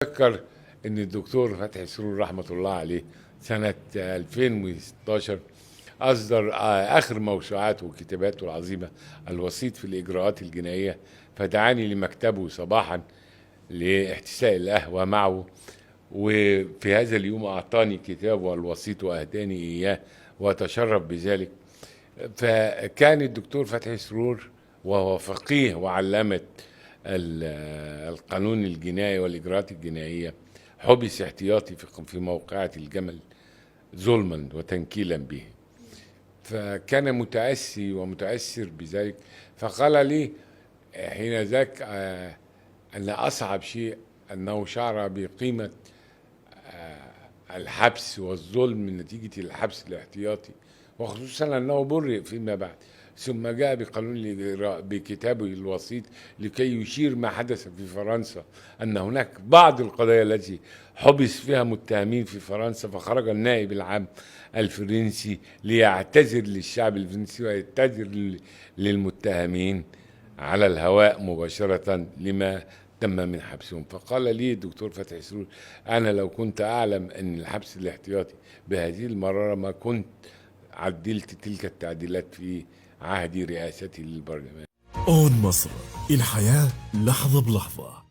أتذكر إن الدكتور فتحي سرور رحمة الله عليه سنة 2016 أصدر آخر موسوعاته وكتاباته العظيمة الوسيط في الإجراءات الجنائية، فدعاني لمكتبه صباحا لاحتساء القهوة معه. وفي هذا اليوم أعطاني كتابه الوسيط وأهداني إياه وأتشرف بذلك. فكان الدكتور فتحي سرور وهو فقيه وعلامة القانون الجنائي والإجراءات الجنائية حبس احتياطي في موقعة الجمل ظلما وتنكيلا به، فكان متأسي ومتأثر بذلك. فقال لي حين ذاك أن أصعب شيء أنه شعر بقيمة الحبس والظلم نتيجة الحبس الاحتياطي، وخصوصا أنه برئ فيما بعد، ثم جاء بقانون الإجراء بكتابه الوسيط لكي يشير ما حدث في فرنسا، أن هناك بعض القضايا التي حبس فيها متهمين في فرنسا، فخرج النائب العام الفرنسي ليعتذر للشعب الفرنسي ويعتذر للمتهمين على الهواء مباشرة لما تم من حبسهم. فقال لي الدكتور فتحي سرور: أنا لو كنت أعلم أن الحبس الاحتياطي بهذه المرارة ما كنت عدلت تلك التعديلات في عهد رئاستي للبرلمان. أون مصر، الحياة لحظة بلحظة.